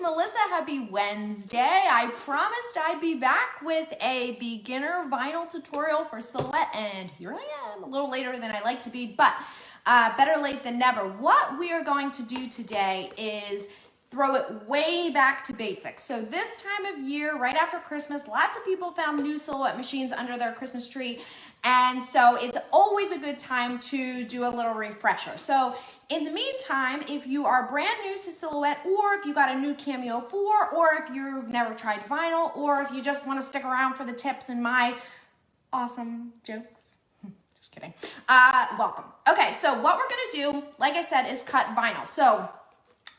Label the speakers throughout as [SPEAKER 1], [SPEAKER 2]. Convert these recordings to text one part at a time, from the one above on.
[SPEAKER 1] Melissa. Happy Wednesday. I promised I'd be back with a beginner vinyl tutorial for Silhouette, and here I am, a little later than I like to be, but better late than never. What we are going to do today is throw it way back to basics. So this time of year, right after Christmas, lots of people found new Silhouette machines under their Christmas tree. And so it's always a good time to do a little refresher. So in the meantime, if you are brand new to Silhouette, or if you got a new Cameo 4, or if you've never tried vinyl, or if you just want to stick around for the tips and my awesome jokes, just kidding, welcome. Okay, so what we're gonna do, like I said, is cut vinyl. So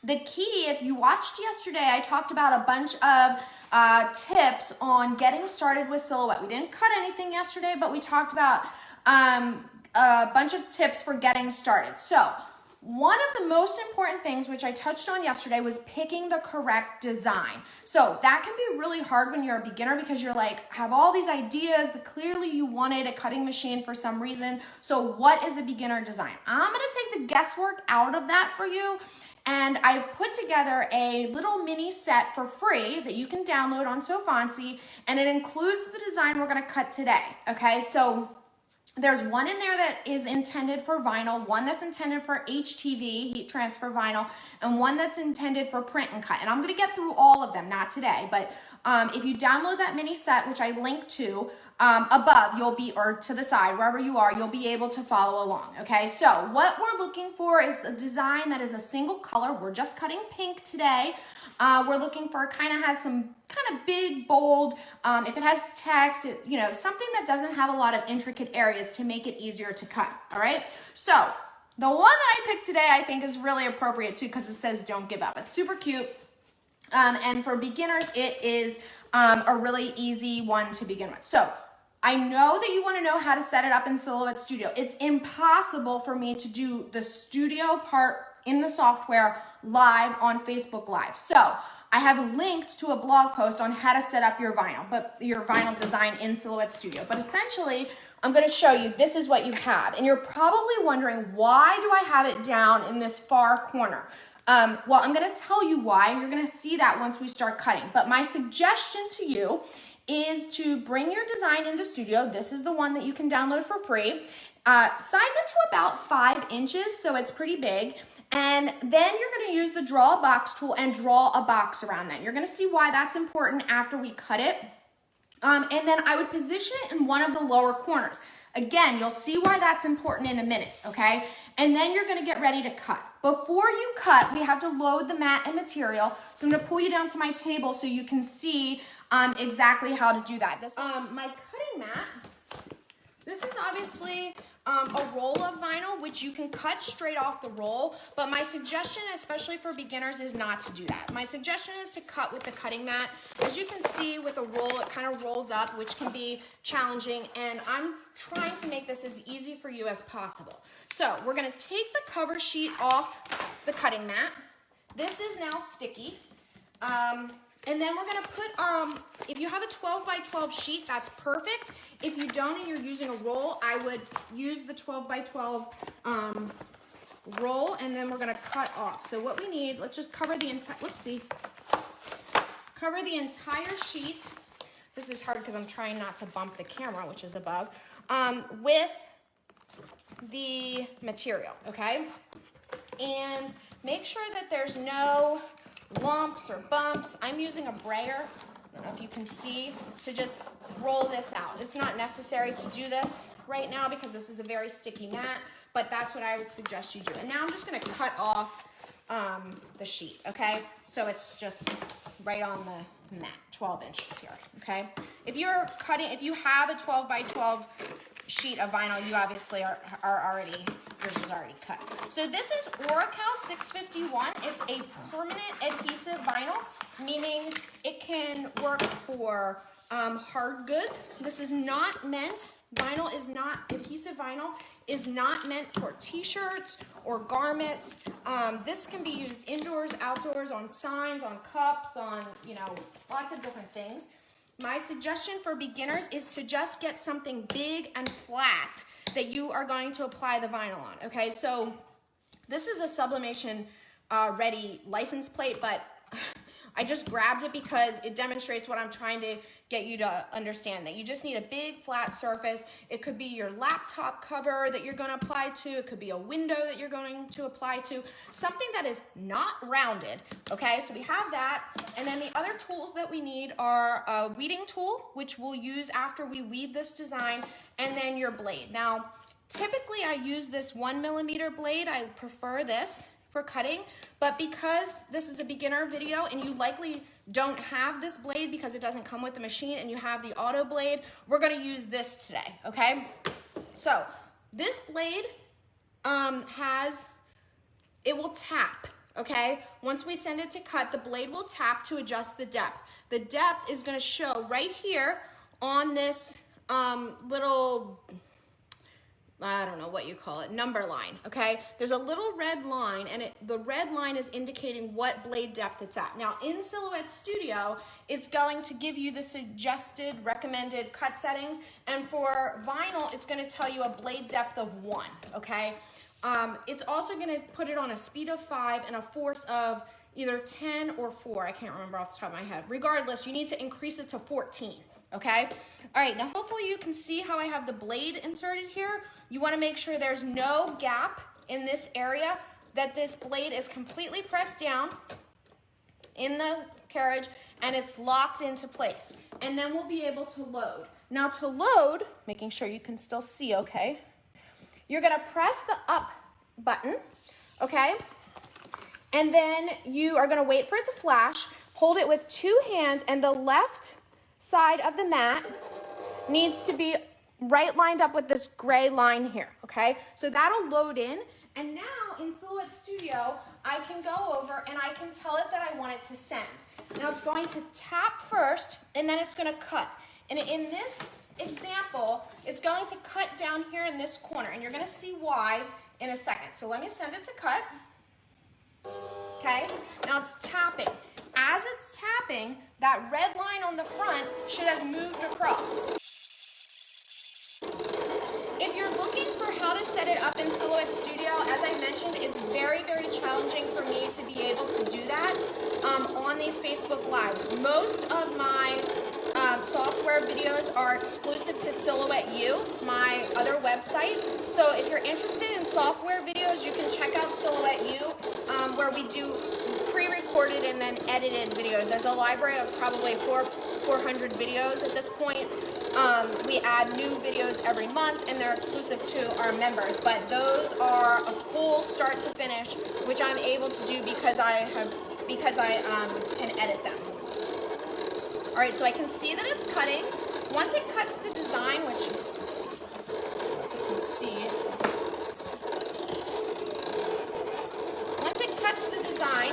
[SPEAKER 1] the key, if you watched yesterday, I talked about a bunch of tips on getting started with Silhouette. We didn't cut anything yesterday, but we talked about a bunch of tips for getting started. So one of the most important things, which I touched on yesterday, was picking the correct design. So that can be really hard when you're a beginner because you're like, have all these ideas that clearly you wanted a cutting machine for some reason. So what is a beginner design? I'm gonna take the guesswork out of that for you. And I put together a little mini set for free that you can download on SoFontsy, and it includes the design we're gonna cut today, okay? So there's one in there that is intended for vinyl, one that's intended for HTV, heat transfer vinyl, and one that's intended for print and cut. And I'm gonna get through all of them, not today, but if you download that mini set, which I link to above, or to the side, wherever you are, you'll be able to follow along, okay? So what we're looking for is a design that is a single color. We're just cutting pink today. We're looking for has some kind of big, bold, if it has text, something that doesn't have a lot of intricate areas to make it easier to cut, all right? So the one that I picked today, I think is really appropriate too, because it says don't give up. It's super cute. And for beginners, it is a really easy one to begin with. So I know that you want to know how to set it up in Silhouette Studio. It's impossible for me to do the studio part in the software live on Facebook Live. So I have linked to a blog post on how to set up your vinyl design in Silhouette Studio. But essentially, I'm going to show you, this is what you have. And you're probably wondering, why do I have it down in this far corner? Well, I'm going to tell you why. You're going to see that once we start cutting. But my suggestion to you is to bring your design into Studio. This is the one that you can download for free. Size it to about 5 inches, so it's pretty big. And then you're going to use the Draw a Box tool and draw a box around that. You're going to see why that's important after we cut it. And then I would position it in one of the lower corners. Again, you'll see why that's important in a minute, okay? And then you're gonna get ready to cut. Before you cut, we have to load the mat and material. So I'm gonna pull you down to my table so you can see exactly how to do that. My cutting mat, this is obviously a roll of vinyl, which you can cut straight off the roll, but my suggestion, especially for beginners, is not to do that. My suggestion is to cut with the cutting mat. As you can see with a roll, it kind of rolls up, which can be challenging, and I'm trying to make this as easy for you as possible. So we're gonna take the cover sheet off the cutting mat. This is now sticky. And then we're gonna put, if you have a 12 by 12 sheet, that's perfect. If you don't and you're using a roll, I would use the 12 by 12 roll, and then we're gonna cut off. So what we need, let's just cover the entire, cover the entire sheet. This is hard because I'm trying not to bump the camera, which is above, with the material, okay? And make sure that there's no lumps or bumps. I'm using a brayer, I don't know if you can see, to just roll this out. It's not necessary to do this right now because this is a very sticky mat, but that's what I would suggest you do. And now I'm just gonna cut off the sheet, okay? So it's just right on the mat, 12 inches here, okay? If you have a 12 by 12 sheet of vinyl, you obviously are already, yours is already cut. So this is Oracal 651. It's a permanent adhesive vinyl, meaning it can work for hard goods. This is not meant, adhesive vinyl is not meant for t-shirts or garments. This can be used indoors, outdoors, on signs, on cups, on, lots of different things. My suggestion for beginners is to just get something big and flat that you are going to apply the vinyl on, okay? So this is a sublimation ready license plate, but I just grabbed it because it demonstrates what I'm trying to get you to understand, that you just need a big flat surface. It could be your laptop cover that you're going to apply to. It could be a window that you're going to apply to. Something that is not rounded, okay? So we have that. And then the other tools that we need are a weeding tool, which we'll use after we weed this design, and then your blade. Now, typically I use this 1mm blade. I prefer this for cutting, but because this is a beginner video and you likely don't have this blade because it doesn't come with the machine and you have the AutoBlade, we're gonna use this today, okay? So this blade it will tap, okay? Once we send it to cut, the blade will tap to adjust the depth. The depth is gonna show right here on this little, I don't know what you call it, number line, okay? There's a little red line, and the red line is indicating what blade depth it's at. Now, in Silhouette Studio, it's going to give you the suggested recommended cut settings, and for vinyl, it's gonna tell you a blade depth of 1, okay? It's also gonna put it on a speed of 5 and a force of either 10 or 4, I can't remember off the top of my head. Regardless, you need to increase it to 14. Okay, all right, now hopefully you can see how I have the blade inserted here. You want to make sure there's no gap in this area, that this blade is completely pressed down in the carriage and it's locked into place. And then we'll be able to load. Now to load, making sure you can still see okay, you're gonna press the up button, okay? And then you are gonna wait for it to flash, hold it with 2 hands, and the left side of the mat needs to be right lined up with this gray line here, okay? So that'll load in, and now in Silhouette Studio, I can go over and I can tell it that I want it to send. Now it's going to tap first, and then it's gonna cut. And in this example, it's going to cut down here in this corner, and you're gonna see why in a second. So let me send it to cut, okay? Now it's tapping. As it's tapping, that red line on the front should have moved across. If you're looking for how to set it up in Silhouette Studio, as I mentioned, it's very, very challenging for me to be able to do that on these Facebook Lives. Most of my software videos are exclusive to Silhouette U, my other website. So if you're interested in software videos, you can check out Silhouette U, where we do pre-recorded and then edited videos. There's a library of probably 400 videos at this point. We add new videos every month, and they're exclusive to our members. But those are a full start to finish, which I'm able to do because I can edit them. All right, so I can see that it's cutting. Once it cuts the design, which you can see, once it cuts the design,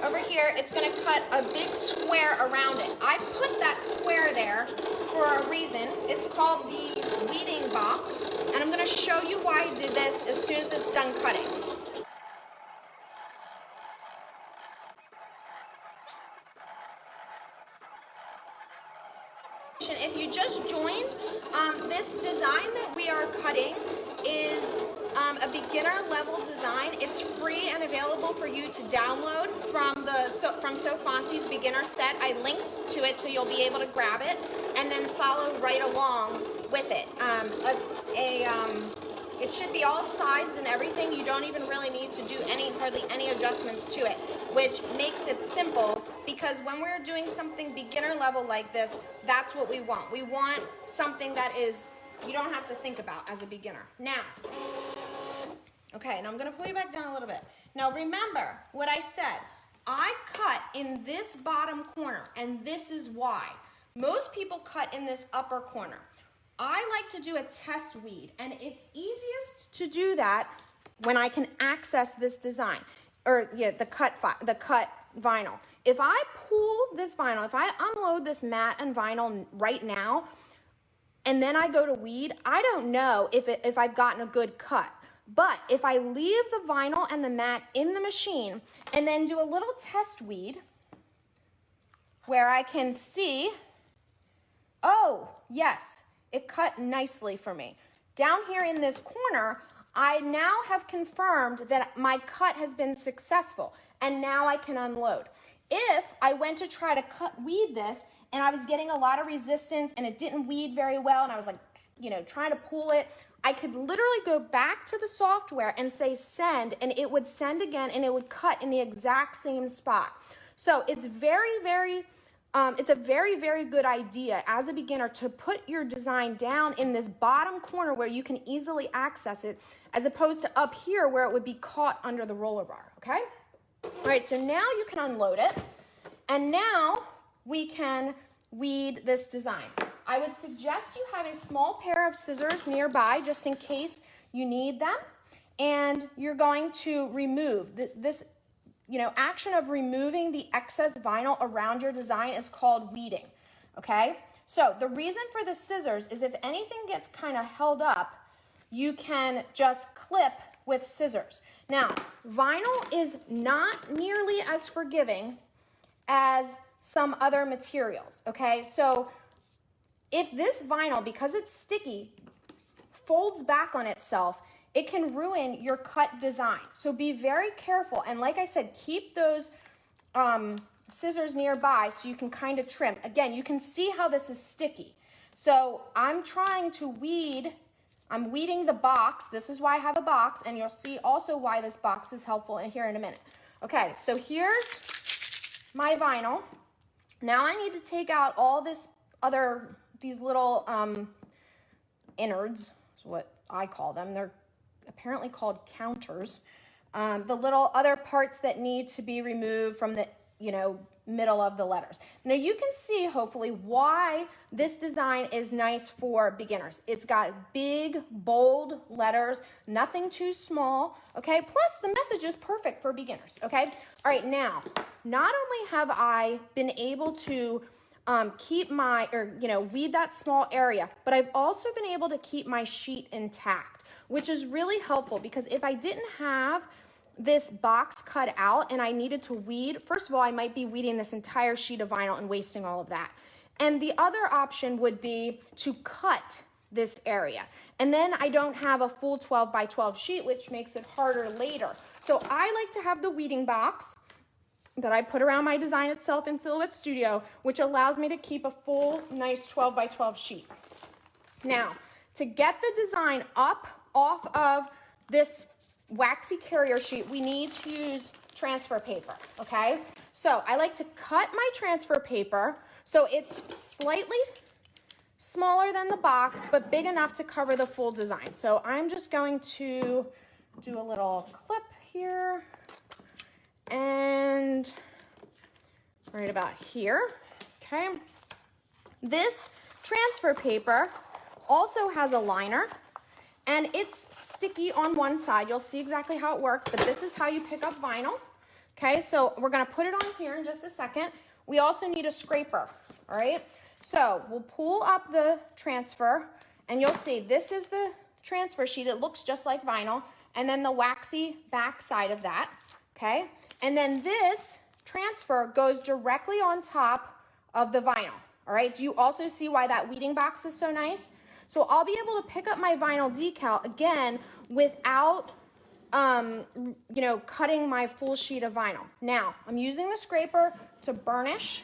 [SPEAKER 1] over here, it's gonna cut a big square around it. I put that square there for a reason. It's called the weeding box, and I'm gonna show you why I did this as soon as it's done cutting. If you just joined, this design that we are cutting is a beginner level design. It's free and available for you to download from Sofonsi's beginner set. I linked to it so you'll be able to grab it and then follow right along with it. It should be all sized and everything. You don't even really need to do hardly any adjustments to it, which makes it simple, because when we're doing something beginner level like this, that's what we want. We want something that is, you don't have to think about as a beginner. Now, okay, now I'm gonna pull you back down a little bit. Now remember what I said. I cut in this bottom corner, and this is why. Most people cut in this upper corner. I like to do a test weed, and it's easiest to do that when I can access this design, or yeah, the cut vinyl. If I pull this vinyl, if I unload this mat and vinyl right now, and then I go to weed, I don't know if I've gotten a good cut. But if I leave the vinyl and the mat in the machine and then do a little test weed where I can see, oh, yes, it cut nicely for me. Down here in this corner, I now have confirmed that my cut has been successful, and now I can unload. If I went to try to weed this and I was getting a lot of resistance and it didn't weed very well and I was like, you know, trying to pull it, I could literally go back to the software and say send, and it would send again and it would cut in the exact same spot. So it's a very, very good idea as a beginner to put your design down in this bottom corner where you can easily access it, as opposed to up here where it would be caught under the roller bar, okay? All right, so now you can unload it, and now we can weed this design. I would suggest you have a small pair of scissors nearby just in case you need them, and you're going to remove this action of removing the excess vinyl around your design is called weeding, okay? So the reason for the scissors is if anything gets kind of held up, you can just clip with scissors. Now, vinyl is not nearly as forgiving as some other materials, okay? So if this vinyl, because it's sticky, folds back on itself, it can ruin your cut design. So be very careful. And like I said, keep those scissors nearby so you can kind of trim. Again, you can see how this is sticky. So I'm trying to weed, I'm weeding the box. This is why I have a box, and you'll see also why this box is helpful here in a minute. Okay, so here's my vinyl. Now I need to take out all these little innards, is what I call them. They're apparently called counters. The little other parts that need to be removed from the, middle of the letters. Now you can see hopefully why this design is nice for beginners. It's got big, bold letters, nothing too small, okay? Plus the message is perfect for beginners, okay? All right, now, not only have I been able to keep weed that small area, but I've also been able to keep my sheet intact, which is really helpful because if I didn't have this box cut out and I needed to weed, first of all, I might be weeding this entire sheet of vinyl and wasting all of that. And the other option would be to cut this area. And then I don't have a full 12 by 12 sheet, which makes it harder later. So I like to have the weeding box that I put around my design itself in Silhouette Studio, which allows me to keep a full, nice 12 by 12 sheet. Now, to get the design up off of this waxy carrier sheet, we need to use transfer paper, okay? So I like to cut my transfer paper so it's slightly smaller than the box, but big enough to cover the full design. So I'm just going to do a little clip here and right about here, okay? This transfer paper also has a liner, and it's sticky on one side. You'll see exactly how it works, but this is how you pick up vinyl. Okay, so we're gonna put it on here in just a second. We also need a scraper, all right? So we'll pull up the transfer, and you'll see this is the transfer sheet. It looks just like vinyl, and then the waxy back side of that, okay? And then this transfer goes directly on top of the vinyl, all right? Do you also see why that weeding box is so nice? So I'll be able to pick up my vinyl decal again without, cutting my full sheet of vinyl. Now, I'm using the scraper to burnish,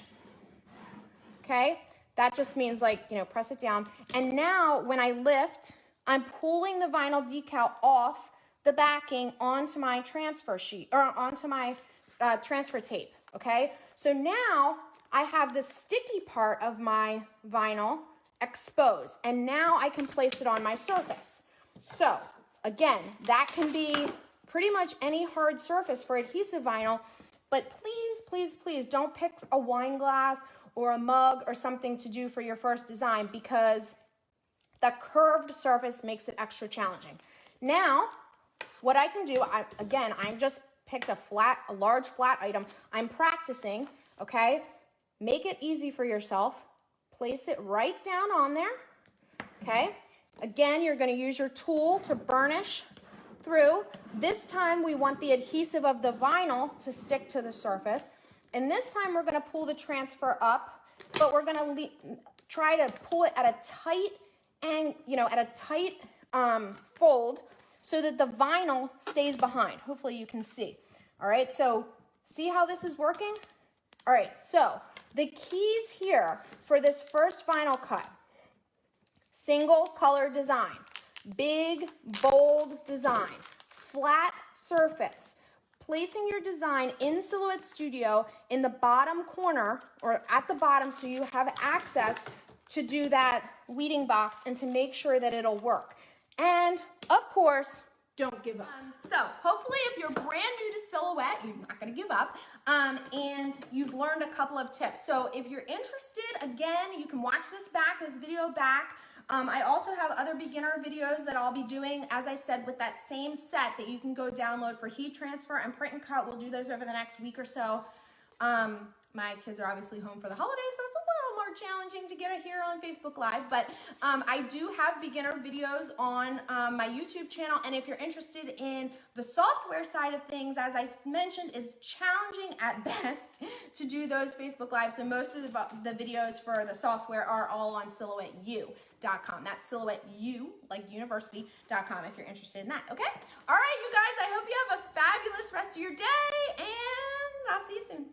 [SPEAKER 1] okay? That just means press it down. And now when I lift, I'm pulling the vinyl decal off the backing onto my transfer sheet, or onto my transfer tape, okay? So now I have the sticky part of my vinyl exposed, and now I can place it on my surface. So again, that can be pretty much any hard surface for adhesive vinyl, but please, please, please don't pick a wine glass or a mug or something to do for your first design, because the curved surface makes it extra challenging. Now, what I can do, I just picked a large flat item. I'm practicing, okay? Make it easy for yourself. Place it right down on there, okay? Again, you're gonna use your tool to burnish through. This time we want the adhesive of the vinyl to stick to the surface. And this time we're gonna pull the transfer up, but we're gonna try to pull it at a tight fold so that the vinyl stays behind. Hopefully you can see. All right, so see how this is working? All right, so the keys here for this first final cut: single color design, big, bold design, flat surface, placing your design in Silhouette Studio in the bottom corner or at the bottom so you have access to do that weeding box and to make sure that it'll work. And of course, don't give up. So hopefully if you're brand new to Silhouette, you're not gonna give up, and you've learned a couple of tips. So if you're interested, again, you can watch this video back. I also have other beginner videos that I'll be doing, as I said, with that same set that you can go download for heat transfer and print and cut. We'll do those over the next week or so. My kids are obviously home for the holidays, so it's a little more challenging to get it here on Facebook Live, but I do have beginner videos on my YouTube channel, and if you're interested in the software side of things, as I mentioned, it's challenging at best to do those Facebook Lives, so most of the videos for the software are all on SilhouetteU.com. That's SilhouetteU, like university.com, if you're interested in that, okay? All right, you guys, I hope you have a fabulous rest of your day, and I'll see you soon.